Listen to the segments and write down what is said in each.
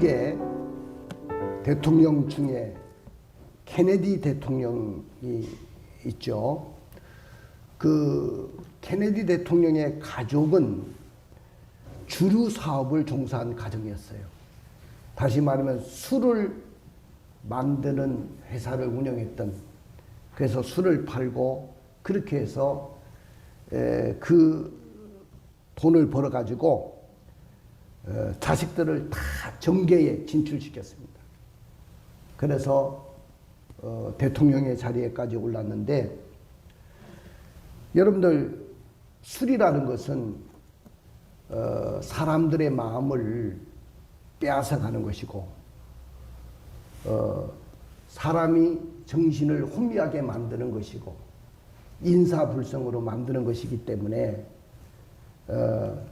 미국의 대통령 중에 케네디 대통령이 있죠. 그 케네디 대통령의 가족은 주류 사업을 종사한 가정이었어요. 다시 말하면 술을 만드는 회사를 운영했던, 그래서 술을 팔고 그렇게 해서 그 돈을 벌어가지고 자식들을 다 정계에 진출시켰습니다. 그래서 대통령의 자리에까지 올랐는데, 여러분들 술이라는 것은 사람들의 마음을 빼앗아가는 것이고 사람이 정신을 혼미하게 만드는 것이고 인사불성으로 만드는 것이기 때문에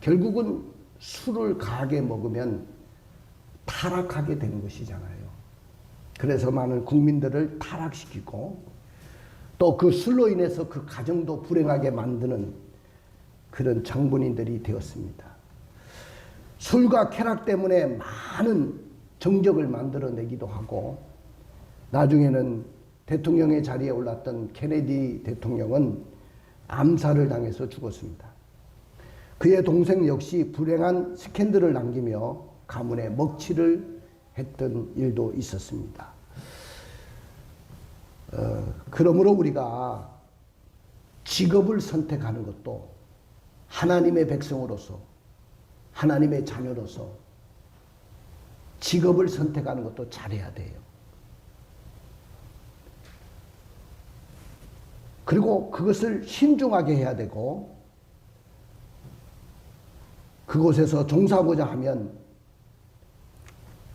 결국은 술을 과하게 먹으면 타락하게 되는 것이잖아요. 그래서 많은 국민들을 타락시키고 또 그 술로 인해서 그 가정도 불행하게 만드는 그런 장본인들이 되었습니다. 술과 쾌락 때문에 많은 정적을 만들어내기도 하고, 나중에는 대통령의 자리에 올랐던 케네디 대통령은 암살을 당해서 죽었습니다. 그의 동생 역시 불행한 스캔들을 남기며 가문에 먹칠을 했던 일도 있었습니다. 그러므로 우리가 직업을 선택하는 것도 하나님의 백성으로서, 하나님의 자녀로서 직업을 선택하는 것도 잘해야 돼요. 그리고 그것을 신중하게 해야 되고, 그곳에서 종사하고자 하면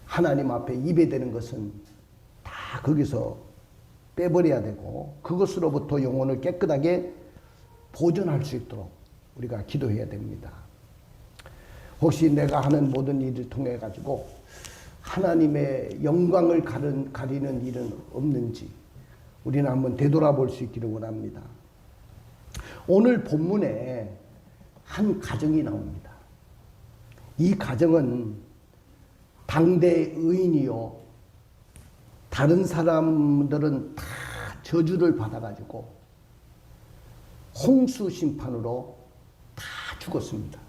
하나님 앞에 입에대는 것은 다 거기서 빼버려야 되고, 그것으로부터 영혼을 깨끗하게 보존할 수 있도록 우리가 기도해야 됩니다. 혹시 내가 하는 모든 일을 통해 가지고 하나님의 영광을 가리는 일은 없는지 우리는 한번 되돌아볼 수 있기를 원합니다. 오늘 본문에 한 가정이 나옵니다. 이 가정은 당대 의인이요, 다른 사람들은 다 저주를 받아가지고 홍수 심판으로 다 죽었습니다.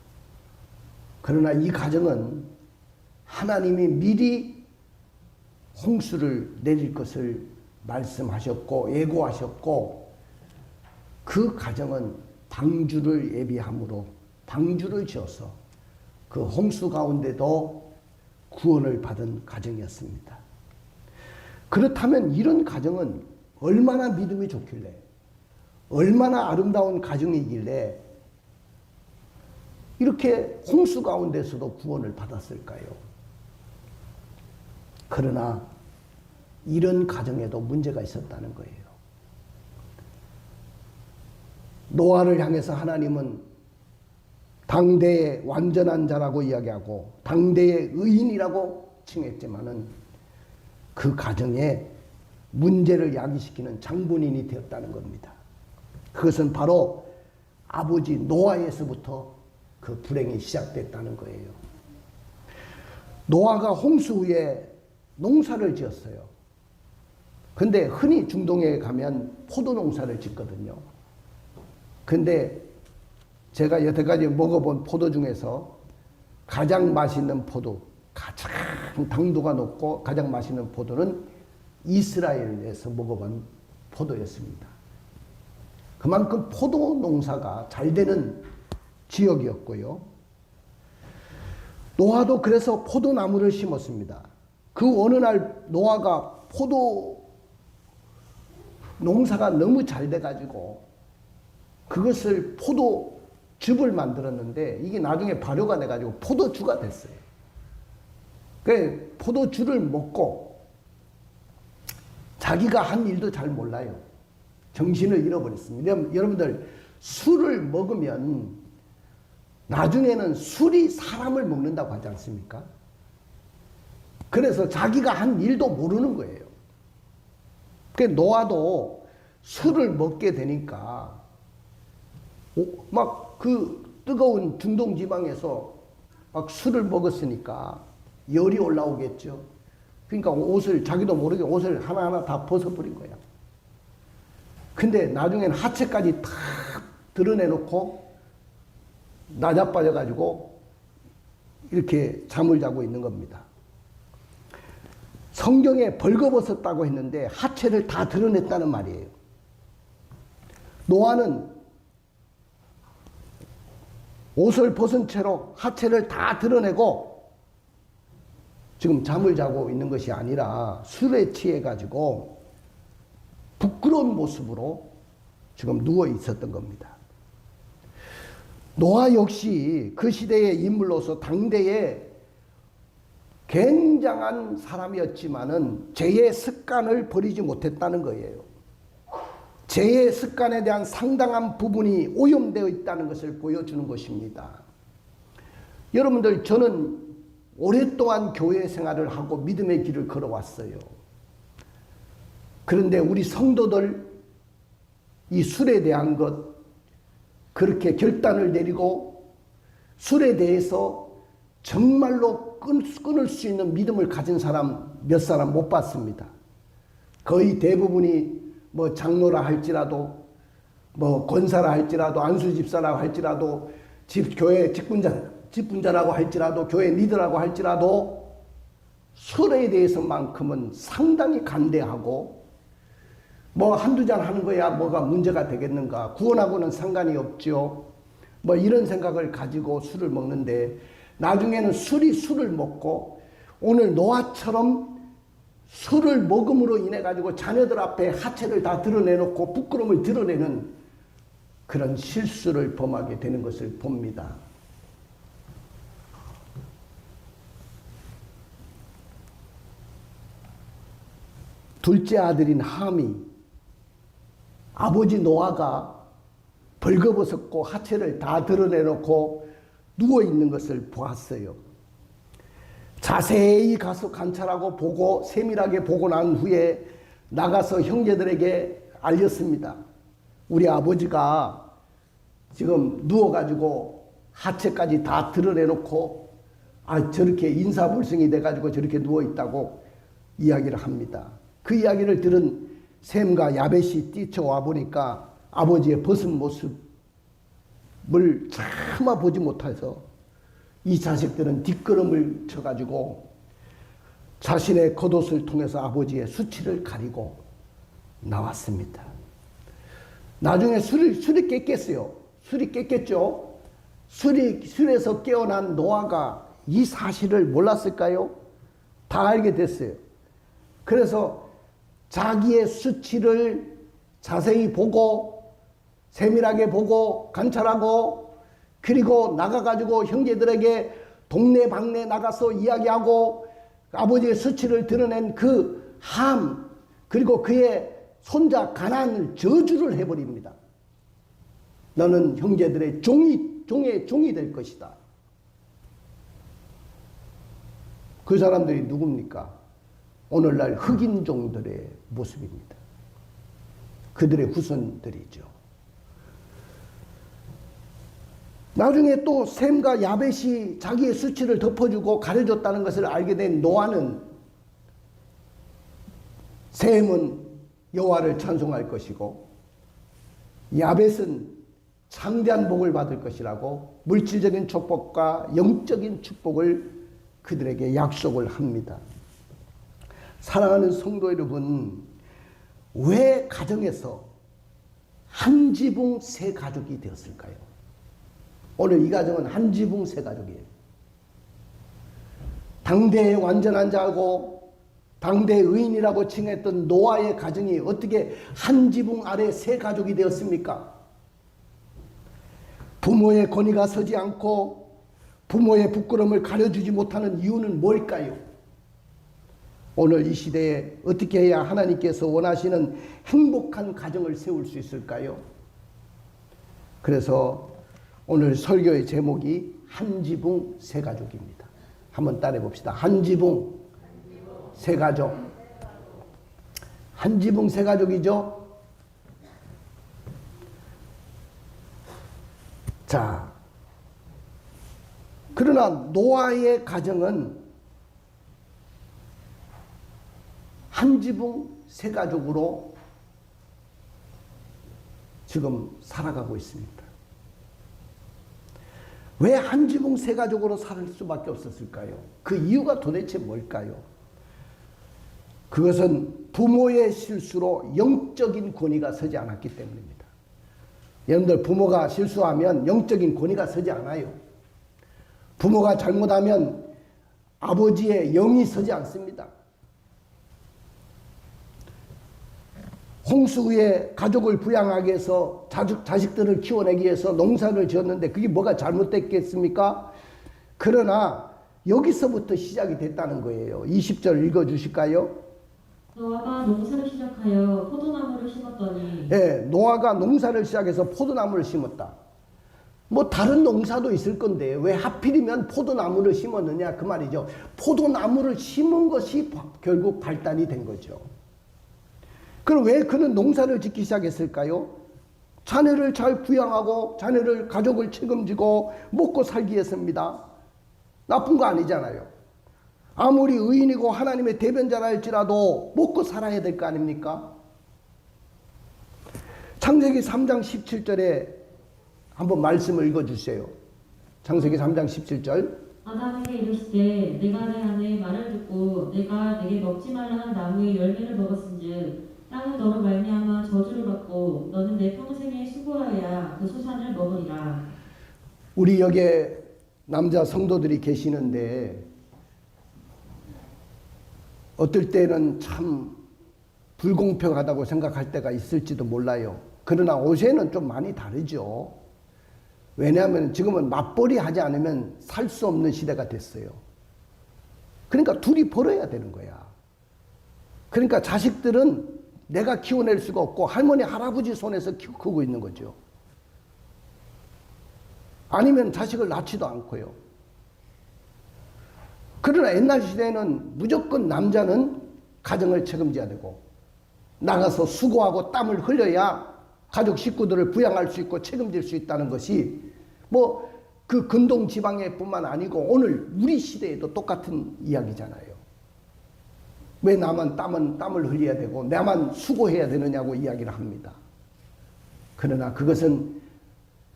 그러나 이 가정은 하나님이 미리 홍수를 내릴 것을 말씀하셨고 예고하셨고, 그 가정은 방주를 예비함으로 방주를 지어서 그 홍수 가운데도 구원을 받은 가정이었습니다. 그렇다면 이런 가정은 얼마나 믿음이 좋길래, 얼마나 아름다운 가정이길래 이렇게 홍수 가운데서도 구원을 받았을까요? 그러나 이런 가정에도 문제가 있었다는 거예요. 노아를 향해서 하나님은 당대의 완전한 자라고 이야기하고 당대의 의인이라고 칭했지만은 그 가정에 문제를 야기시키는 장본인이 되었다는 겁니다. 그것은 바로 아버지 노아에서부터 그 불행이 시작됐다는 거예요. 노아가 홍수 후에 농사를 지었어요. 근데 흔히 중동에 가면 포도 농사를 짓거든요. 근데 제가 여태까지 먹어본 포도 중에서 가장 맛있는 포도, 가장 당도가 높고 가장 맛있는 포도는 이스라엘에서 먹어본 포도였습니다. 그만큼 포도 농사가 잘 되는 지역이었고요. 노아도 그래서 포도나무를 심었습니다. 그 어느 날 노아가 포도 농사가 너무 잘 돼가지고 그것을 포도즙을 만들었는데 이게 나중에 발효가 돼가지고 포도주가 됐어요. 그 포도주를 먹고 자기가 한 일도 잘 몰라요. 정신을 잃어버렸습니다. 여러분들 술을 먹으면 나중에는 술이 사람을 먹는다고 하지 않습니까? 그래서 자기가 한 일도 모르는 거예요. 그 노아도 술을 먹게 되니까 막 그 뜨거운 중동 지방에서 막 술을 먹었으니까 열이 올라오겠죠. 그러니까 옷을, 자기도 모르게 옷을 하나하나 다 벗어버린 거야. 근데 나중에는 하체까지 탁 드러내놓고 나자빠져가지고 이렇게 잠을 자고 있는 겁니다. 성경에 벌거벗었다고 했는데 하체를 다 드러냈다는 말이에요. 노아는 옷을 벗은 채로 하체를 다 드러내고 지금 잠을 자고 있는 것이 아니라 술에 취해가지고 부끄러운 모습으로 지금 누워 있었던 겁니다. 노아 역시 그 시대의 인물로서 당대에 굉장한 사람이었지만은 죄의 습관을 버리지 못했다는 거예요. 죄의 습관에 대한 상당한 부분이 오염되어 있다는 것을 보여주는 것입니다. 여러분들, 저는 오랫동안 교회 생활을 하고 믿음의 길을 걸어왔어요. 그런데 우리 성도들 이 술에 대한 것 그렇게 결단을 내리고 술에 대해서 정말로 끊을 수 있는 믿음을 가진 사람 몇 사람 못 봤습니다. 거의 대부분이 뭐 장로라 할지라도 뭐 권사라 할지라도 안수집사라고 할지라도 교회 직분자라고 할지라도 교회 리더라고 할지라도 술에 대해서만큼은 상당히 간대하고 뭐 한두 잔 하는 거야 뭐가 문제가 되겠는가, 구원하고는 상관이 없죠, 뭐 이런 생각을 가지고 술을 먹는데 나중에는 술을 먹고 오늘 노아처럼 술을 먹음으로 인해 가지고 자녀들 앞에 하체를 다 드러내놓고 부끄러움을 드러내는 그런 실수를 범하게 되는 것을 봅니다. 둘째 아들인 함이 아버지 노아가 벌거벗었고 하체를 다 드러내놓고 누워있는 것을 보았어요. 자세히 가서 관찰하고 보고 세밀하게 보고 난 후에 나가서 형제들에게 알렸습니다. 우리 아버지가 지금 누워가지고 하체까지 다 드러내놓고 저렇게 인사불성이 돼가지고 저렇게 누워있다고 이야기를 합니다. 그 이야기를 들은 셈과 야벳이 뛰쳐와 보니까 아버지의 벗은 모습을 차마 보지 못해서 이 자식들은 뒷걸음을 쳐가지고 자신의 겉옷을 통해서 아버지의 수치를 가리고 나왔습니다. 나중에 술이 깼겠어요. 술이 깼겠죠. 술에서 깨어난 노아가 이 사실을 몰랐을까요? 다 알게 됐어요. 그래서 자기의 수치를 자세히 보고 세밀하게 보고 관찰하고 그리고 나가가지고 형제들에게 동네방네 나가서 이야기하고 아버지의 수치를 드러낸 그 함 그리고 그의 손자 가나안을 저주를 해버립니다. 너는 형제들의 종의 종이 될 것이다. 그 사람들이 누굽니까? 오늘날 흑인종들의 모습입니다. 그들의 후손들이죠. 나중에 또 셈과 야벳이 자기의 수치를 덮어주고 가려줬다는 것을 알게 된 노아는 셈은 여호와를 찬송할 것이고 야벳은 창대한 복을 받을 것이라고 물질적인 축복과 영적인 축복을 그들에게 약속을 합니다. 사랑하는 성도 여러분, 왜 가정에서 한 지붕 세 가족이 되었을까요? 오늘 이 가정은 한 지붕 세 가족이에요. 당대의 완전한 자고 당대의 의인이라고 칭했던 노아의 가정이 어떻게 한 지붕 아래 세 가족이 되었습니까? 부모의 권위가 서지 않고 부모의 부끄러움을 가려주지 못하는 이유는 뭘까요? 오늘 이 시대에 어떻게 해야 하나님께서 원하시는 행복한 가정을 세울 수 있을까요? 그래서 오늘 설교의 제목이 한 지붕 세 가족입니다. 한번 따라해 봅시다. 한 지붕 세 가족. 한 지붕 세 가족이죠. 자, 그러나 노아의 가정은 한 지붕 세 가족으로 지금 살아가고 있습니다. 왜 한 지붕 세 가족으로 살 수밖에 없었을까요? 그 이유가 도대체 뭘까요? 그것은 부모의 실수로 영적인 권위가 서지 않았기 때문입니다. 여러분들, 부모가 실수하면 영적인 권위가 서지 않아요. 부모가 잘못하면 아버지의 영이 서지 않습니다. 홍수 후에 가족을 부양하기 위해서 자식들을 키워내기 위해서 농사를 지었는데 그게 뭐가 잘못됐겠습니까? 그러나 여기서부터 시작이 됐다는 거예요. 20절 읽어주실까요? 노아가 농사를 시작하여 포도나무를 심었더니 네, 노아가 농사를 시작해서 포도나무를 심었다. 뭐 다른 농사도 있을 건데 왜 하필이면 포도나무를 심었느냐 그 말이죠. 포도나무를 심은 것이 결국 발단이 된 거죠. 그럼 왜 그는 농사를 짓기 시작했을까요? 자녀를 잘 부양하고 자녀를 가족을 책임지고 먹고 살기 위해서입니다. 나쁜 거 아니잖아요. 아무리 의인이고 하나님의 대변자라 할지라도 먹고 살아야 될 거 아닙니까? 창세기 3장 17절에 한번 말씀을 읽어주세요. 창세기 3장 17절. 아담에게 이르시되 내가 내 아내의 말을 듣고 내가 내게 먹지 말라 한 나무의 열매를 먹었은즉 땅은 너로 말미암아 저주를 받고 너는 내 평생에 수고하여야 그 소산을 먹으리라. 우리 여기에 남자 성도들이 계시는데 어떨 때는 참 불공평하다고 생각할 때가 있을지도 몰라요. 그러나 요새는 좀 많이 다르죠. 왜냐하면 지금은 맞벌이 하지 않으면 살 수 없는 시대가 됐어요. 그러니까 둘이 벌어야 되는 거야. 그러니까 자식들은 내가 키워낼 수가 없고 할머니 할아버지 손에서 크고 있는 거죠. 아니면 자식을 낳지도 않고요. 그러나 옛날 시대에는 무조건 남자는 가정을 책임져야 되고 나가서 수고하고 땀을 흘려야 가족 식구들을 부양할 수 있고 책임질 수 있다는 것이 뭐 그 근동 지방에 뿐만 아니고 오늘 우리 시대에도 똑같은 이야기잖아요. 왜 나만 땀을 흘려야 되고 나만 수고해야 되느냐고 이야기를 합니다. 그러나 그것은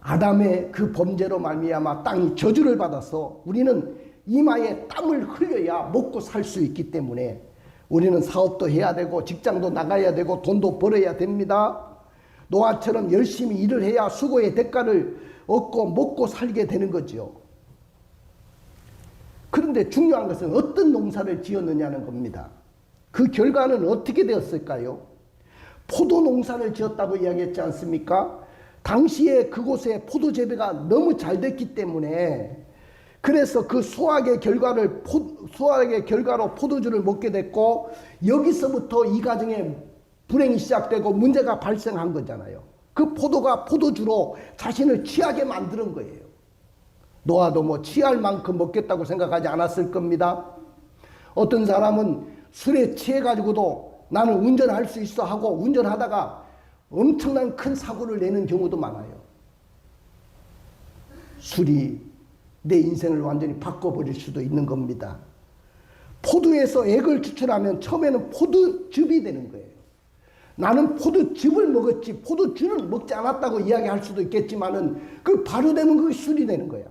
아담의 그 범죄로 말미암아 땅이 저주를 받아서 우리는 이마에 땀을 흘려야 먹고 살 수 있기 때문에 우리는 사업도 해야 되고 직장도 나가야 되고 돈도 벌어야 됩니다. 노아처럼 열심히 일을 해야 수고의 대가를 얻고 먹고 살게 되는 거죠. 그런데 중요한 것은 어떤 농사를 지었느냐는 겁니다. 그 결과는 어떻게 되었을까요? 포도 농사를 지었다고 이야기했지 않습니까? 당시에 그곳에 포도 재배가 너무 잘 됐기 때문에 그래서 그 수확의 결과로 포도주를 먹게 됐고 여기서부터 이 가정에 불행이 시작되고 문제가 발생한 거잖아요. 그 포도가 포도주로 자신을 취하게 만드는 거예요. 노아도 뭐 취할 만큼 먹겠다고 생각하지 않았을 겁니다. 어떤 사람은 술에 취해가지고도 나는 운전할 수 있어 하고 운전하다가 엄청난 큰 사고를 내는 경우도 많아요. 술이 내 인생을 완전히 바꿔버릴 수도 있는 겁니다. 포도에서 액을 추출하면 처음에는 포도즙이 되는 거예요. 나는 포도즙을 먹었지 포도주는 먹지 않았다고 이야기할 수도 있겠지만은 그 발효되면 그게 술이 되는 거야.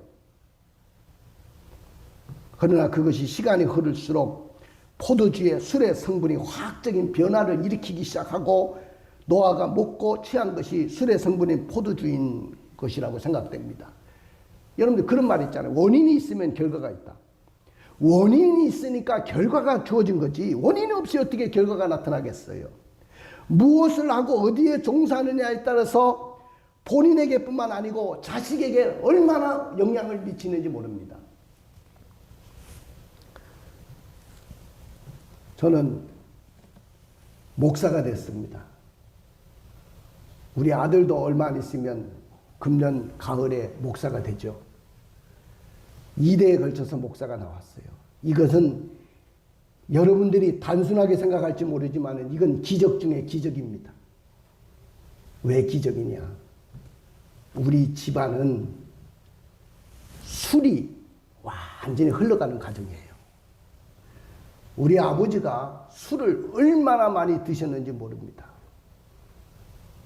그러나 그것이 시간이 흐를수록 포도주의 술의 성분이 화학적인 변화를 일으키기 시작하고 노아가 먹고 취한 것이 술의 성분인 포도주인 것이라고 생각됩니다. 여러분들 그런 말 있잖아요. 원인이 있으면 결과가 있다. 원인이 있으니까 결과가 주어진 거지 원인이 없이 어떻게 결과가 나타나겠어요. 무엇을 하고 어디에 종사하느냐에 따라서 본인에게 뿐만 아니고 자식에게 얼마나 영향을 미치는지 모릅니다. 저는 목사가 됐습니다. 우리 아들도 얼마 안 있으면 금년 가을에 목사가 되죠. 2대에 걸쳐서 목사가 나왔어요. 이것은 여러분들이 단순하게 생각할지 모르지만 이건 기적 중에 기적입니다. 왜 기적이냐? 우리 집안은 술이 완전히 흘러가는 가정이에요. 우리 아버지가 술을 얼마나 많이 드셨는지 모릅니다.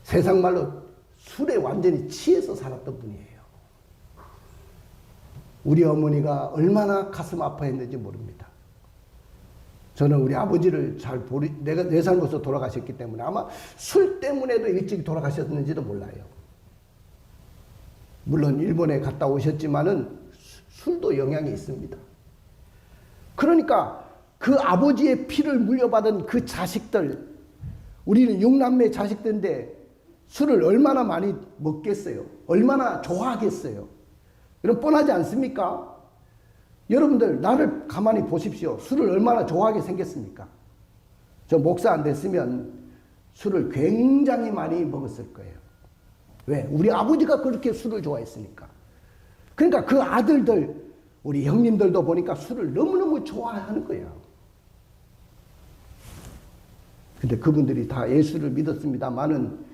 세상 말로 술에 완전히 취해서 살았던 분이에요. 우리 어머니가 얼마나 가슴 아파했는지 모릅니다. 저는 우리 아버지를 내가 4살 먹어서 돌아가셨기 때문에 아마 술 때문에도 일찍 돌아가셨는지도 몰라요. 물론 일본에 갔다 오셨지만은 술도 영향이 있습니다. 그러니까 그 아버지의 피를 물려받은 그 자식들, 우리는 6남매 자식들인데 술을 얼마나 많이 먹겠어요? 얼마나 좋아하겠어요? 여러분 뻔하지 않습니까? 여러분들 나를 가만히 보십시오. 술을 얼마나 좋아하게 생겼습니까? 저 목사 안 됐으면 술을 굉장히 많이 먹었을 거예요. 왜? 우리 아버지가 그렇게 술을 좋아했으니까. 그러니까 그 아들들, 우리 형님들도 보니까 술을 너무너무 좋아하는 거예요. 근데 그분들이 다 예수를 믿었습니다만은,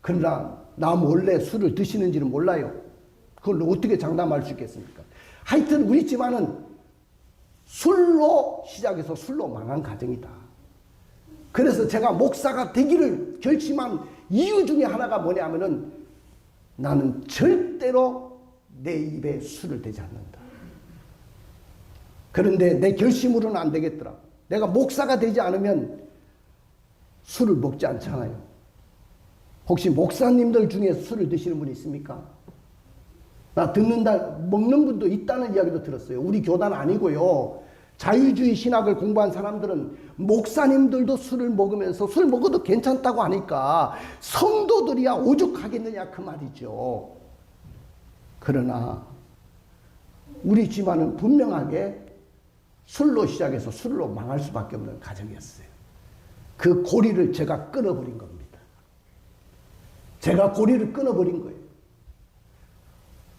그러나 나 몰래 술을 드시는지는 몰라요. 그걸 어떻게 장담할 수 있겠습니까? 하여튼 우리 집안은 술로 시작해서 술로 망한 가정이다. 그래서 제가 목사가 되기를 결심한 이유 중에 하나가 뭐냐면은 나는 절대로 내 입에 술을 대지 않는다. 그런데 내 결심으로는 안 되겠더라. 내가 목사가 되지 않으면 술을 먹지 않잖아요. 혹시 목사님들 중에 술을 드시는 분이 있습니까? 나 먹는 분도 있다는 이야기도 들었어요. 우리 교단 아니고요. 자유주의 신학을 공부한 사람들은 목사님들도 술을 먹으면서 술 먹어도 괜찮다고 하니까 성도들이야 오죽하겠느냐 그 말이죠. 그러나 우리 집안은 분명하게 술로 시작해서 술로 망할 수밖에 없는 가정이었어요. 그 고리를 제가 끊어버린 겁니다. 제가 고리를 끊어버린 거예요.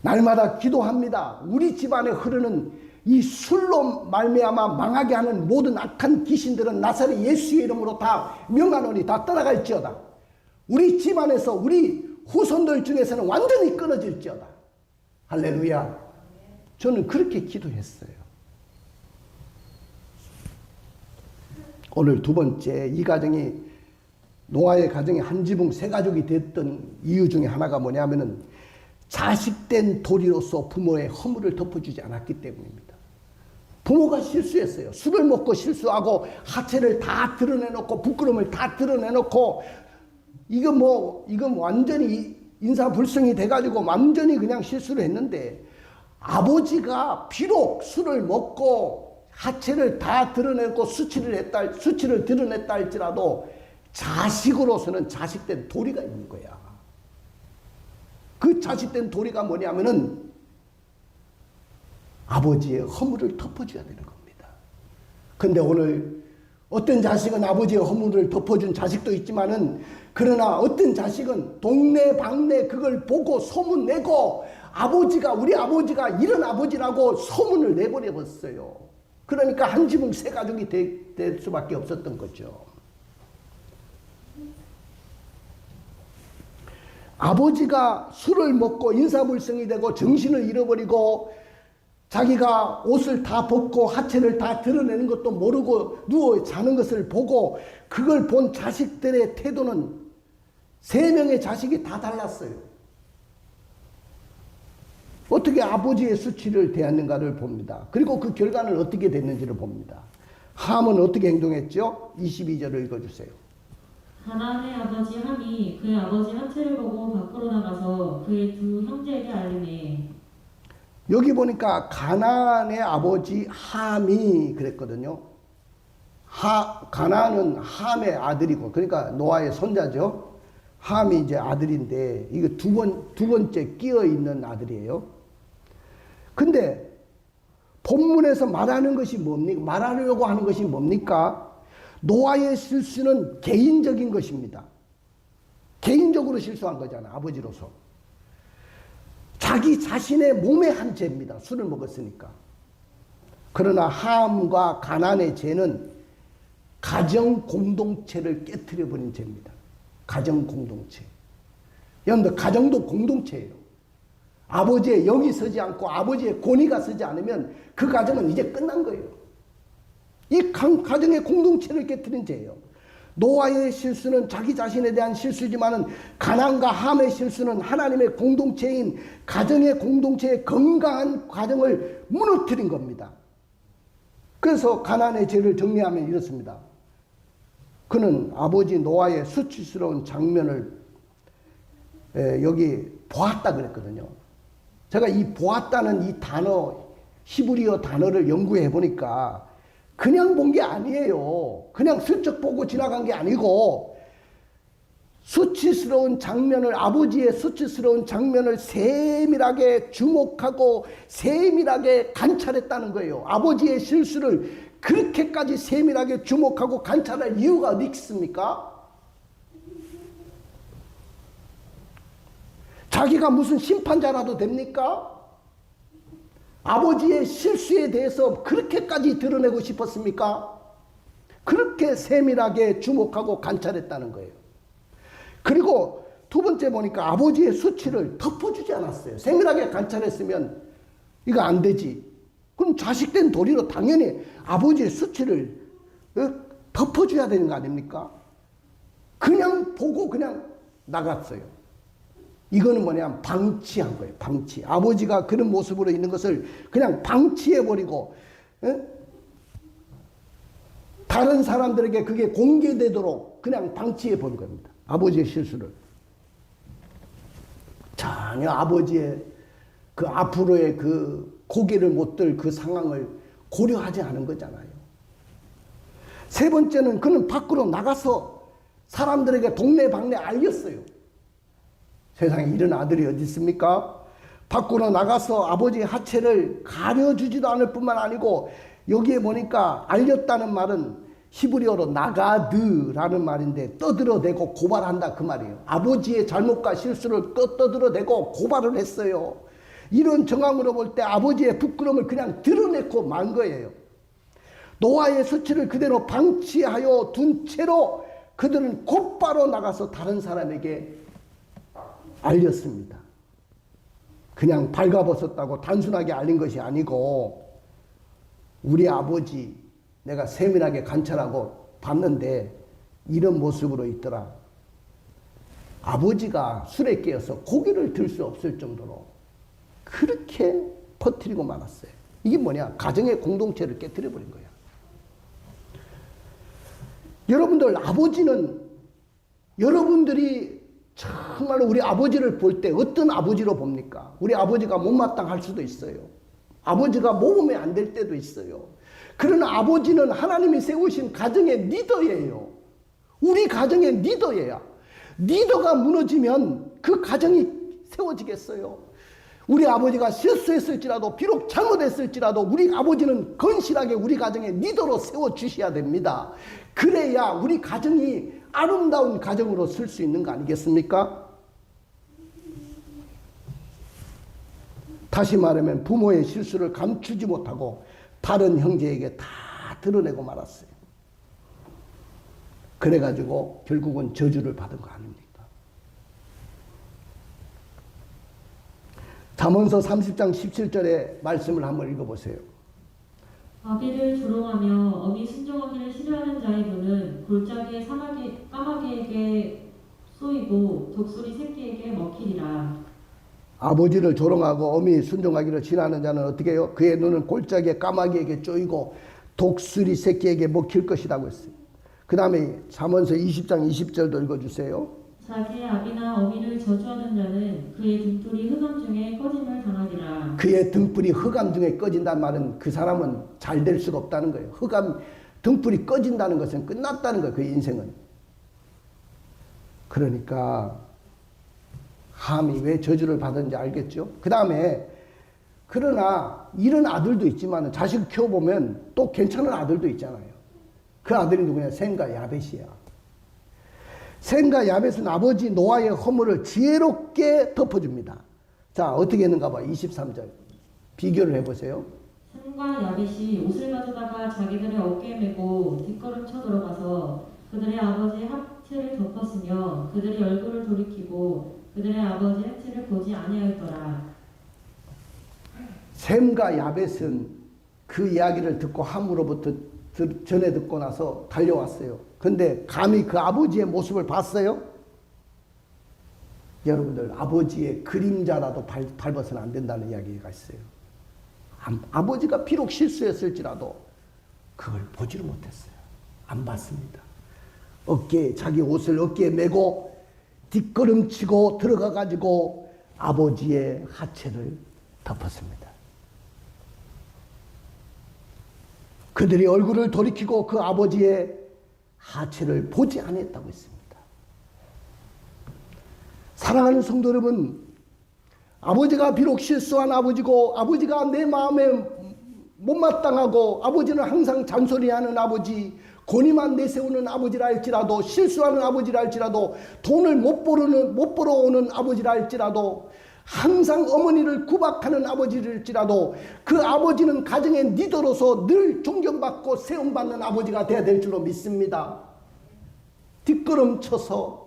날마다 기도합니다. 우리 집안에 흐르는 이 술로 말미암아 망하게 하는 모든 악한 귀신들은 나사렛 예수의 이름으로 다 명하노니 다 떠나갈지어다. 우리 집안에서 우리 후손들 중에서는 완전히 끊어질지어다. 할렐루야. 저는 그렇게 기도했어요. 오늘 두 번째, 이 가정이 노아의 가정이 한 지붕 세 가족이 됐던 이유 중에 하나가 뭐냐면은 자식된 도리로서 부모의 허물을 덮어주지 않았기 때문입니다. 부모가 실수했어요. 술을 먹고 실수하고 하체를 다 드러내놓고 부끄러움을 다 드러내놓고 이건 완전히 인사불성이 돼가지고 완전히 그냥 실수를 했는데, 아버지가 비록 술을 먹고 하체를 다 드러내고 수치를 드러냈다 할지라도 자식으로서는 자식된 도리가 있는 거야. 그 자식된 도리가 뭐냐면은 아버지의 허물을 덮어줘야 되는 겁니다. 근데 오늘 어떤 자식은 아버지의 허물을 덮어준 자식도 있지만은, 그러나 어떤 자식은 동네 방네 그걸 보고 소문내고 우리 아버지가 이런 아버지라고 소문을 내버려버렸어요. 그러니까 한 지붕 세 가족이 될 수밖에 없었던 거죠. 아버지가 술을 먹고 인사불성이 되고 정신을 잃어버리고 자기가 옷을 다 벗고 하체를 다 드러내는 것도 모르고 누워 자는 것을 보고 그걸 본 자식들의 태도는 3명의 자식이 다 달랐어요. 어떻게 아버지의 수치를 대했는가를 봅니다. 그리고 그 결과는 어떻게 됐는지를 봅니다. 함은 어떻게 행동했죠? 22절을 읽어주세요. 가나안의 아버지 함이 그의 아버지 하체를 보고 밖으로 나가서 그의 두 형제에게 알리매. 여기 보니까 가나안의 아버지 함이 그랬거든요. 가나안은 함의 아들이고, 그러니까 노아의 손자죠. 함이 이제 아들인데 이거 두 번째 끼어 있는 아들이에요. 근데 본문에서 말하는 것이 뭡니까? 말하려고 하는 것이 뭡니까? 노아의 실수는 개인적인 것입니다. 개인적으로 실수한 거잖아, 아버지로서. 자기 자신의 몸의 한 죄입니다. 술을 먹었으니까. 그러나 함과 가나안의 죄는 가정 공동체를 깨트려버린 죄입니다. 가정 공동체. 여러분들, 가정도 공동체예요. 아버지의 영이 서지 않고 아버지의 권위가 서지 않으면 그 가정은 이제 끝난 거예요. 이 가정의 공동체를 깨뜨린 죄예요. 노아의 실수는 자기 자신에 대한 실수지만은 가난과 함의 실수는 하나님의 공동체인 가정의 공동체의 건강한 가정을 무너뜨린 겁니다. 그래서 가난의 죄를 정리하면 이렇습니다. 그는 아버지 노아의 수치스러운 장면을 여기 보았다 그랬거든요. 제가 이 보았다는 이 단어, 히브리어 단어를 연구해 보니까 그냥 본 게 아니에요. 그냥 슬쩍 보고 지나간 게 아니고 수치스러운 장면을, 아버지의 수치스러운 장면을 세밀하게 주목하고 세밀하게 관찰했다는 거예요. 아버지의 실수를 그렇게까지 세밀하게 주목하고 관찰할 이유가 어디 있습니까? 자기가 무슨 심판자라도 됩니까? 아버지의 실수에 대해서 그렇게까지 드러내고 싶었습니까? 그렇게 세밀하게 주목하고 관찰했다는 거예요. 그리고 두 번째 보니까 아버지의 수치를 덮어주지 않았어요. 세밀하게 관찰했으면 이거 안 되지. 그럼 자식된 도리로 당연히 아버지의 수치를 덮어줘야 되는 거 아닙니까? 그냥 보고 그냥 나갔어요. 이거는 뭐냐면 방치한 거예요. 방치. 아버지가 그런 모습으로 있는 것을 그냥 방치해버리고 다른 사람들에게 그게 공개되도록 그냥 방치해버린 겁니다. 아버지의 실수를. 전혀 아버지의 그 앞으로의 그 고개를 못 들 그 상황을 고려하지 않은 거잖아요. 세 번째는 그는 밖으로 나가서 사람들에게 동네방네 알렸어요. 세상에 이런 아들이 어디 있습니까? 밖으로 나가서 아버지의 하체를 가려주지도 않을 뿐만 아니고 여기에 보니까 알렸다는 말은 히브리어로 나가드라는 말인데 떠들어대고 고발한다 그 말이에요. 아버지의 잘못과 실수를 떠들어대고 고발을 했어요. 이런 정황으로 볼 때 아버지의 부끄러움을 그냥 드러내고 만 거예요. 노아의 수치를 그대로 방치하여 둔 채로 그들은 곧바로 나가서 다른 사람에게 알렸습니다. 그냥 발가벗었다고 단순하게 알린 것이 아니고 우리 아버지 내가 세밀하게 관찰하고 봤는데 이런 모습으로 있더라. 아버지가 술에 깨어서 고기를 들 수 없을 정도로 그렇게 퍼뜨리고 말았어요. 이게 뭐냐? 가정의 공동체를 깨뜨려버린 거야. 여러분들 아버지는 여러분들이 정말로 우리 아버지를 볼 때 어떤 아버지로 봅니까? 우리 아버지가 못마땅할 수도 있어요. 아버지가 모범이 안 될 때도 있어요. 그러나 아버지는 하나님이 세우신 가정의 리더예요. 우리 가정의 리더예요. 리더가 무너지면 그 가정이 세워지겠어요. 우리 아버지가 실수했을지라도 비록 잘못했을지라도 우리 아버지는 건실하게 우리 가정의 리더로 세워주셔야 됩니다. 그래야 우리 가정이 아름다운 가정으로 쓸 수 있는 거 아니겠습니까? 다시 말하면 부모의 실수를 감추지 못하고 다른 형제에게 다 드러내고 말았어요. 그래가지고 결국은 저주를 받은 거 아닙니까? 잠언서 30장 17절의 말씀을 한번 읽어보세요. 아비를 조롱하며 어미 순종하기를 싫어하는 자의 눈은 골짜기의 까마귀에게 쏘이고 독수리 새끼에게 먹히리라. 아버지를 조롱하고 어미 순종하기를 싫어하는 자는 어떻게 해요? 그의 눈은 골짜기의 까마귀에게 쪼이고 독수리 새끼에게 먹힐 것이라고 했어요. 그 다음에 잠언서 20장 20절도 읽어주세요. 자기의 아비나 어미를 저주하는 자는 그의 등불이 흑암 중에 꺼짐을 당하리라. 그의 등불이 흑암 중에 꺼진다는 말은 그 사람은 잘 될 수가 없다는 거예요. 등불이 꺼진다는 것은 끝났다는 거예요. 그의 인생은. 그러니까 함이 왜 저주를 받은지 알겠죠? 그 다음에 그러나 이런 아들도 있지만 자식 키워보면 또 괜찮은 아들도 있잖아요. 그 아들이 누구냐? 셈과 야벳이야. 셈과 야벳은 아버지 노아의 허물을 지혜롭게 덮어줍니다. 자, 어떻게 했는가 봐. 23절. 비교를 해보세요. 셈과 야벳이 옷을 가져다가 자기들의 어깨에 메고 뒷걸음쳐 들어가서 그들의 아버지의 하체를 덮었으며 그들이 얼굴을 돌이키고 그들의 아버지의 하체를 보지 아니하였더라. 셈과 야벳은 그 이야기를 듣고 함으로부터 전해 듣고 나서 달려왔어요. 근데 감히 그 아버지의 모습을 봤어요? 여러분들, 아버지의 그림자라도 밟아서는 안 된다는 이야기가 있어요. 아버지가 비록 실수했을지라도 그걸 보지를 못했어요. 안 봤습니다. 자기 옷을 어깨에 메고 뒷걸음치고 들어가 가지고 아버지의 하체를 덮었습니다. 그들이 얼굴을 돌이키고 그 아버지의 하체를 보지 않았다고 했습니다. 사랑하는 성도 여러분, 아버지가 비록 실수한 아버지고 아버지가 내 마음에 못마땅하고 아버지는 항상 잔소리하는 아버지, 권위만 내세우는 아버지라 할지라도, 실수하는 아버지라 할지라도, 돈을 못 벌어오는 아버지라 할지라도, 항상 어머니를 구박하는 아버지일지라도 그 아버지는 가정의 리더로서 늘 존경받고 세움받는 아버지가 되어야 될 줄로 믿습니다. 뒷걸음쳐서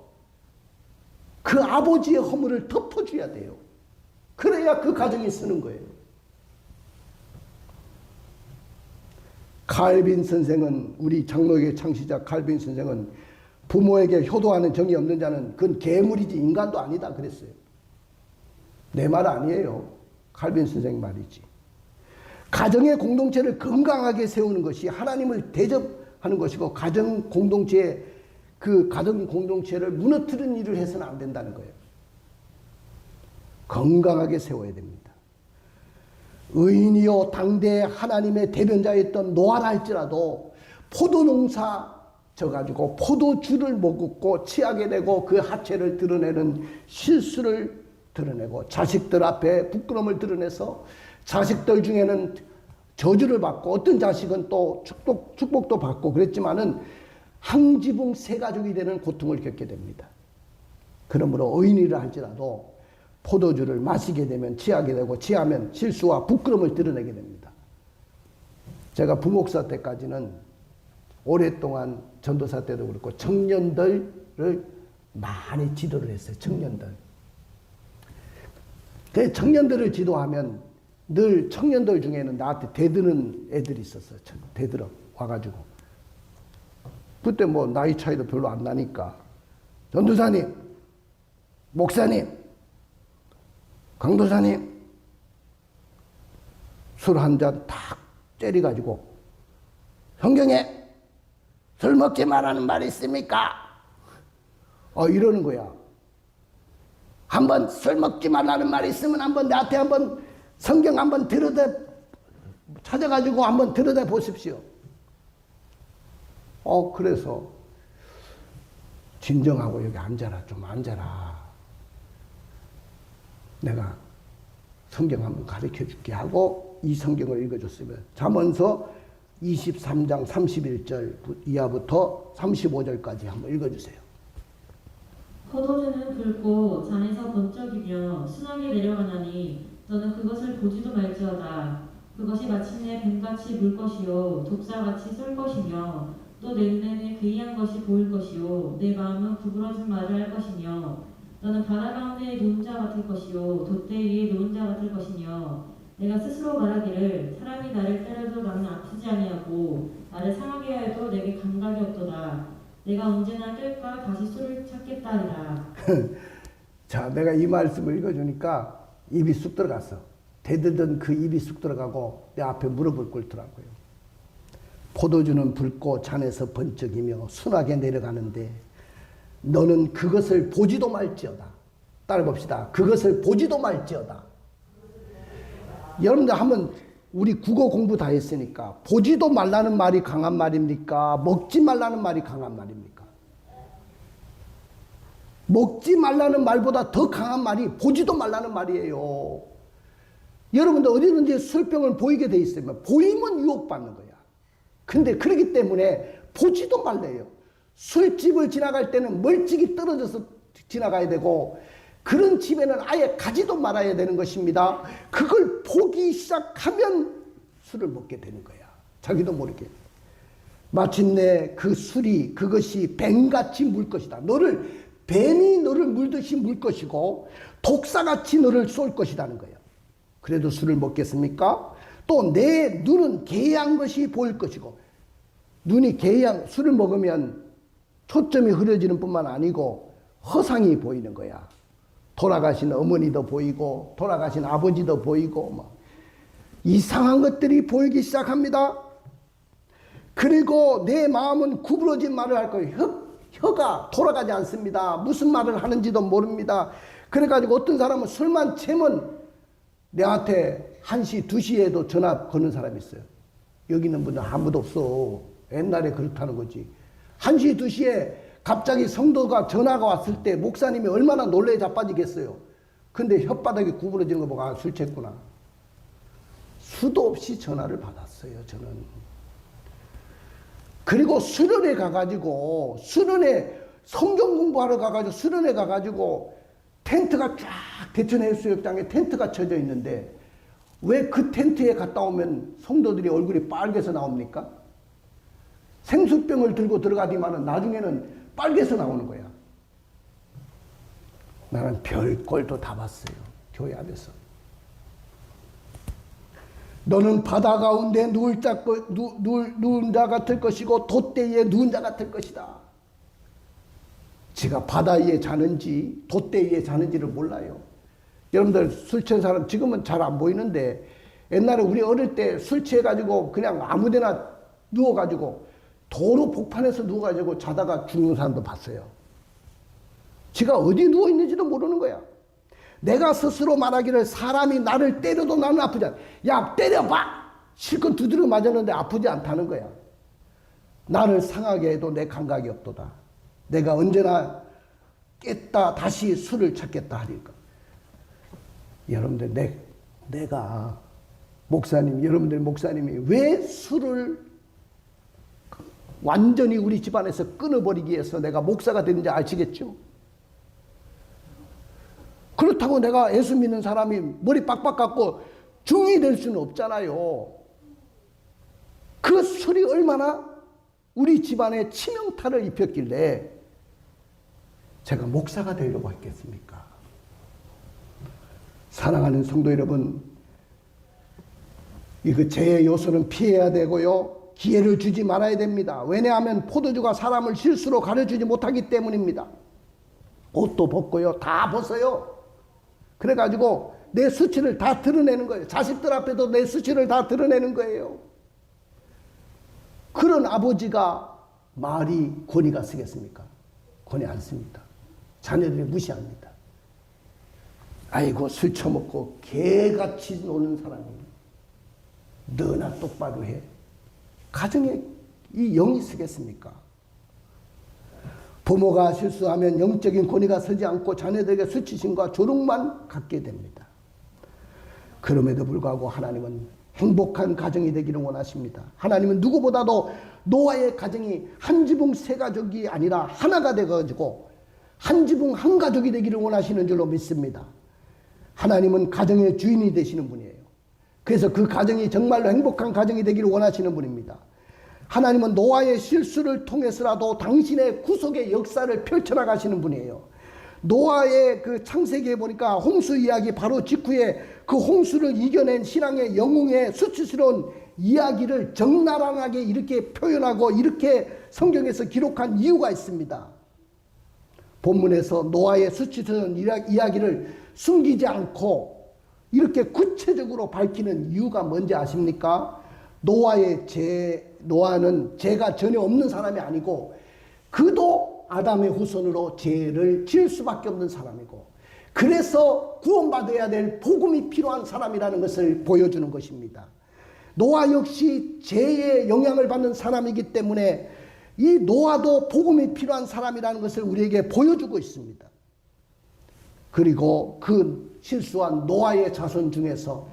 그 아버지의 허물을 덮어줘야 돼요. 그래야 그 가정이 쓰는 거예요. 칼빈 선생은, 우리 장로교의 창시자 칼빈 선생은 부모에게 효도하는 정이 없는 자는 그건 괴물이지 인간도 아니다 그랬어요. 내 말 아니에요. 칼빈 선생 말이지. 가정의 공동체를 건강하게 세우는 것이 하나님을 대접하는 것이고, 가정 공동체를 무너뜨리는 일을 해서는 안 된다는 거예요. 건강하게 세워야 됩니다. 의인이요 당대 하나님의 대변자였던 노아라 할지라도 포도농사 져가지고 포도주를 먹고 취하게 되고 그 하체를 드러내는 실수를 드러내고 자식들 앞에 부끄러움을 드러내서 자식들 중에는 저주를 받고 어떤 자식은 또 축복도 받고 그랬지만은 항지붕 세 가족이 되는 고통을 겪게 됩니다. 그러므로 의인이라 할지라도 포도주를 마시게 되면 취하게 되고 취하면 실수와 부끄러움을 드러내게 됩니다. 제가 부목사 때까지는 오랫동안 전도사 때도 그렇고 청년들을 많이 지도를 했어요. 청년들. 그 청년들을 지도하면 늘 청년들 중에는 나한테 대드는 애들이 있었어요. 대들어 와가지고. 그때 뭐 나이 차이도 별로 안 나니까 전도사님, 목사님, 강도사님, 술 한 잔 탁 때려가지고 성경에 술 먹지 말라는 말이 있습니까? 이러는 거야. 한번 술 먹지 말라는 말이 있으면 한번 나한테 한번 성경 한번 찾아가지고 한번 들여다 보십시오. 그래서 진정하고 여기 앉아라, 좀 앉아라. 내가 성경 한번 가르쳐 줄게 하고 이 성경을 읽어줬으면 잠언서 23장 31절 이하부터 35절까지 한번 읽어주세요. 포도주는 붉고 잔에서 번쩍이며 순하게 내려가나니 너는 그것을 보지도 말지어다. 그것이 마침내 뱀같이 물 것이요 독사같이 쏠 것이며 또 내 눈에는 괴이한 것이 보일 것이요 내 마음은 구부러진 말을 할 것이며 너는 바다 가운데 놓은 자 같을 것이요 돛대 위에 놓은 자 같을 것이며 내가 스스로 말하기를 사람이 나를 때려도 나는 아프지 아니하고 나를 상하게 하여도 내게 감각이 없도다. 내가 언제나 뜰까 다시 술을 찾겠다 하리라. 자, 내가 이 말씀을 읽어주니까 입이 쑥 들어갔어. 대들던 그 입이 쑥 들어가고 내 앞에 무릎을 꿇더라고요. 포도주는 붉고 잔에서 번쩍이며 순하게 내려가는데 너는 그것을 보지도 말지어다. 따라 봅시다. 그것을 보지도 말지어다. 여러분들 한번 우리 국어 공부 다 했으니까 보지도 말라는 말이 강한 말입니까? 먹지 말라는 말이 강한 말입니까? 먹지 말라는 말보다 더 강한 말이 보지도 말라는 말이에요. 여러분들 어디든지 술병을 보이게 돼 있으면 보이면 유혹받는 거야. 근데 그렇기 때문에 보지도 말래요. 술집을 지나갈 때는 멀찍이 떨어져서 지나가야 되고 그런 집에는 아예 가지도 말아야 되는 것입니다. 그걸 보기 시작하면 술을 먹게 되는 거야. 자기도 모르게. 마침내 그 술이 그것이 뱀같이 물 것이다. 뱀이 너를 물듯이 물 것이고 독사같이 너를 쏠 것이라는 거야. 그래도 술을 먹겠습니까? 또 내 눈은 괴이한 것이 보일 것이고 눈이 개양, 술을 먹으면 초점이 흐려지는 뿐만 아니고 허상이 보이는 거야. 돌아가신 어머니도 보이고 돌아가신 아버지도 보이고 뭐 이상한 것들이 보이기 시작합니다. 그리고 내 마음은 구부러진 말을 할 거예요. 혀가 돌아가지 않습니다. 무슨 말을 하는지도 모릅니다. 그래가지고 어떤 사람은 술만 채면 내한테 1시, 2시에도 전화 거는 사람이 있어요. 여기 있는 분은 아무도 없어. 옛날에 그렇다는 거지. 1시, 2시에 갑자기 성도가 전화가 왔을 때 목사님이 얼마나 놀래 자빠지겠어요. 근데 혓바닥이 구부러지는 거 보고 아, 술 챘구나. 수도 없이 전화를 받았어요, 저는. 그리고 수련회 가가지고, 수련회 성경 공부하러 가가지고, 수련회 가가지고, 텐트가 쫙 대천해수욕장에 텐트가 쳐져 있는데, 왜 그 텐트에 갔다 오면 성도들이 얼굴이 빨개서 나옵니까? 생수병을 들고 들어가더니만 나중에는 빨개서 나오는 거야. 나는 별꼴도 다 봤어요, 교회 안에서. 너는 바다 가운데 누운 자 같을 것이고 돛대에 누운 자 같을 것이다. 제가 바다 위에 자는지 돛대 위에 자는지를 몰라요. 여러분들 술 취한 사람 지금은 잘 안 보이는데 옛날에 우리 어릴 때 술 취해가지고 그냥 아무데나 누워가지고 도로 복판에서 누워가지고 자다가 죽는 사람도 봤어요. 지가 어디 누워있는지도 모르는 거야. 내가 스스로 말하기를 사람이 나를 때려도 나는 아프지 않아. 야, 때려봐! 실컷 두드려 맞았는데 아프지 않다는 거야. 나를 상하게 해도 내 감각이 없도다. 내가 언제나 깼다 다시 술을 찾겠다 하니까. 여러분들, 내가 목사님, 여러분들 목사님이 왜 술을 완전히 우리 집안에서 끊어버리기 위해서 내가 목사가 됐는지 아시겠죠? 그렇다고 내가 예수 믿는 사람이 머리 빡빡 깎고 중이 될 수는 없잖아요. 그 술이 얼마나 우리 집안에 치명타를 입혔길래 제가 목사가 되려고 했겠습니까? 사랑하는 성도 여러분, 이거 죄의 요소는 피해야 되고요. 기회를 주지 말아야 됩니다. 왜냐하면 포도주가 사람을 실수로 가려주지 못하기 때문입니다. 옷도 벗고요. 다 벗어요. 그래가지고 내 수치를 다 드러내는 거예요. 자식들 앞에도 내 수치를 다 드러내는 거예요. 그런 아버지가 말이 권위가 쓰겠습니까? 권위 안 씁니다. 자녀들이 무시합니다. 아이고 술 처먹고 개같이 노는 사람이 너나 똑바로 해. 가정에 이 영이 쓰겠습니까? 부모가 실수하면 영적인 권위가 서지 않고 자녀들에게 수치심과 조롱만 갖게 됩니다. 그럼에도 불구하고 하나님은 행복한 가정이 되기를 원하십니다. 하나님은 누구보다도 노아의 가정이 한 지붕 세 가족이 아니라 하나가 되어가지고 한 지붕 한 가족이 되기를 원하시는 줄로 믿습니다. 하나님은 가정의 주인이 되시는 분이에요. 그래서 그 가정이 정말로 행복한 가정이 되기를 원하시는 분입니다. 하나님은 노아의 실수를 통해서라도 당신의 구속의 역사를 펼쳐나가시는 분이에요. 노아의 그 창세기에 보니까 홍수 이야기 바로 직후에 그 홍수를 이겨낸 신앙의 영웅의 수치스러운 이야기를 적나라하게 이렇게 표현하고 이렇게 성경에서 기록한 이유가 있습니다. 본문에서 노아의 수치스러운 이야기를 숨기지 않고 이렇게 구체적으로 밝히는 이유가 뭔지 아십니까? 노아는 죄가 전혀 없는 사람이 아니고 그도 아담의 후손으로 죄를 지을 수밖에 없는 사람이고 그래서 구원받아야 될 복음이 필요한 사람이라는 것을 보여주는 것입니다. 노아 역시 죄의 영향을 받는 사람이기 때문에 이 노아도 복음이 필요한 사람이라는 것을 우리에게 보여주고 있습니다. 그리고 그 실수한 노아의 자손 중에서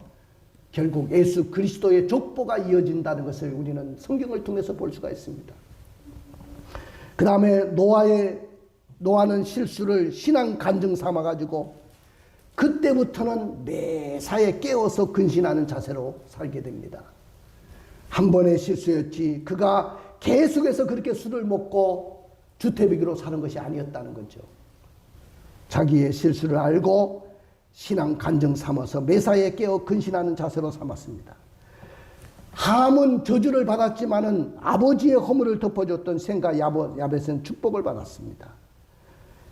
결국 예수 그리스도의 족보가 이어진다는 것을 우리는 성경을 통해서 볼 수가 있습니다. 그 다음에 노아는 실수를 신앙 간증 삼아가지고 그때부터는 매사에 깨어서 근신하는 자세로 살게 됩니다. 한 번의 실수였지 그가 계속해서 그렇게 술을 먹고 주태비기로 사는 것이 아니었다는 거죠. 자기의 실수를 알고 신앙 간증 삼아서 매사에 깨어 근신하는 자세로 삼았습니다. 함은 저주를 받았지만은 아버지의 허물을 덮어줬던 셈과 야벳은 축복을 받았습니다.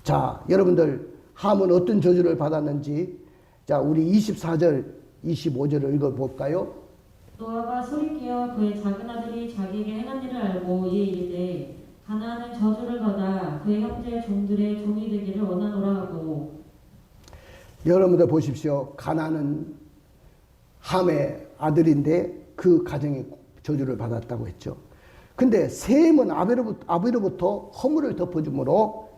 자, 여러분들 함은 어떤 저주를 받았는지 자, 우리 24절, 25절을 읽어볼까요? 노아가 소리끼어 그의 작은 아들이 자기에게 행한 일을 알고 이에 이르되 가나안은 저주를 받아 그의 형제 종들의 종이 되기를 원하노라 하고. 여러분들 보십시오. 가나안은 함의 아들인데 그 가정이 저주를 받았다고 했죠. 근데 셈은 아비로부터 허물을 덮어줌으로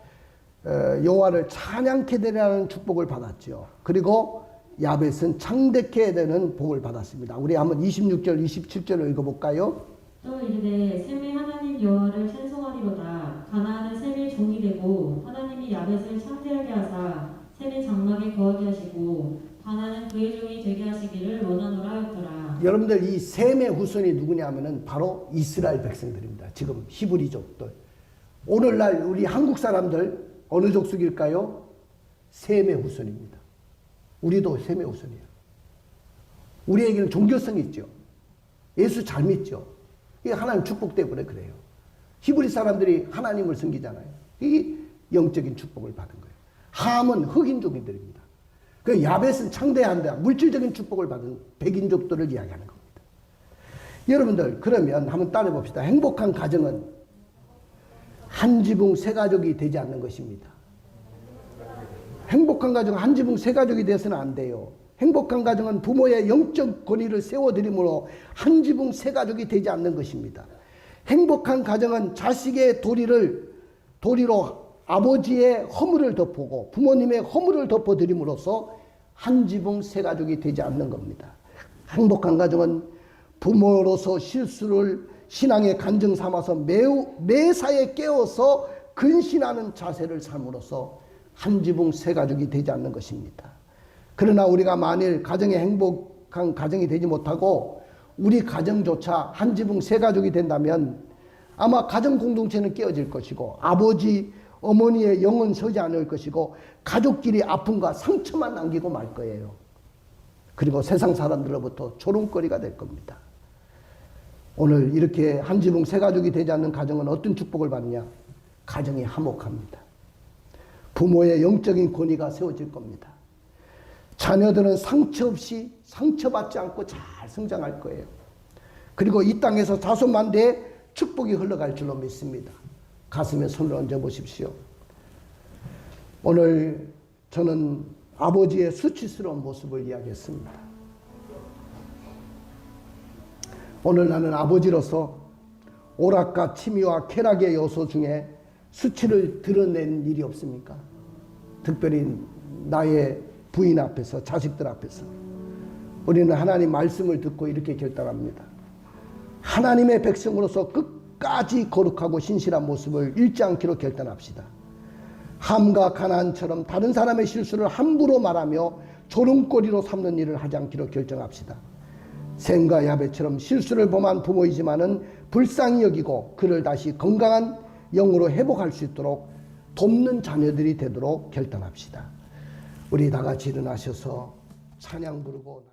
여호와를 찬양케 되라는 축복을 받았죠. 그리고 야벳은 창대케 되는 복을 받았습니다. 우리 한번 26절, 27절을 읽어볼까요? 또 이르되 셈이 하나님 여호와를 찬송하리로다. 가나안은 셈의 종이 되고 하나님이 야벳을 창대하게 하사 셈의 장막에 거하게 하시고 가나안은 그의 종이 되게 하시기를 원하노라 하였더라. 여러분들 이 셈의 후손이 누구냐면은 바로 이스라엘 백성들입니다. 지금 히브리족들. 오늘날 우리 한국 사람들 어느 족속일까요? 셈의 후손입니다. 우리도 셈의 후손이에요. 우리에게는 종교성이 있죠. 예수 잘 믿죠. 이게 하나님 축복 때문에 그래요. 히브리 사람들이 하나님을 섬기잖아요. 이게 영적인 축복을 받은 거예요. 함은 흑인족들입니다. 그 야벳은 창대한다. 물질적인 축복을 받은 백인족들을 이야기하는 겁니다. 여러분들 그러면 한번 따라해 봅시다. 행복한 가정은 한 지붕 세 가족이 되지 않는 것입니다. 행복한 가정은 한 지붕 세 가족이 돼서는 안 돼요. 행복한 가정은 부모의 영적 권위를 세워드림으로 한 지붕 세 가족이 되지 않는 것입니다. 행복한 가정은 자식의 도리로 아버지의 허물을 덮고 부모님의 허물을 덮어드림으로써 한 지붕 세 가족이 되지 않는 겁니다. 행복한 가정은 부모로서 실수를 신앙의 간증 삼아서 매사에 깨어서 근신하는 자세를 삶으로써 한 지붕 세 가족이 되지 않는 것입니다. 그러나 우리가 만일 가정에 행복한 가정이 되지 못하고 우리 가정조차 한 지붕 세 가족이 된다면 아마 가정 공동체는 깨어질 것이고 아버지, 어머니의 영은 서지 않을 것이고 가족끼리 아픔과 상처만 남기고 말 거예요. 그리고 세상 사람들로부터 조롱거리가 될 겁니다. 오늘 이렇게 한 지붕 세 가족이 되지 않는 가정은 어떤 축복을 받느냐? 가정이 화목합니다. 부모의 영적인 권위가 세워질 겁니다. 자녀들은 상처 없이 상처받지 않고 잘 성장할 거예요. 그리고 이 땅에서 자손만대의 축복이 흘러갈 줄로 믿습니다. 가슴에 손을 얹어 보십시오. 오늘 저는 아버지의 수치스러운 모습을 이야기했습니다. 오늘 나는 아버지로서 오락과 취미와 쾌락의 요소 중에 수치를 드러낸 일이 없습니까? 특별히 나의 부인 앞에서, 자식들 앞에서. 우리는 하나님 말씀을 듣고 이렇게 결단합니다. 하나님의 백성으로서 끝까지 거룩하고 신실한 모습을 잃지 않기로 결단합시다. 함과 가나안처럼 다른 사람의 실수를 함부로 말하며 조롱거리로 삼는 일을 하지 않기로 결정합시다. 셈과 야벳처럼 실수를 범한 부모이지만은 불쌍히 여기고 그를 다시 건강한 영으로 회복할 수 있도록 돕는 자녀들이 되도록 결단합시다. 우리 다 같이 일어나셔서 찬양 부르고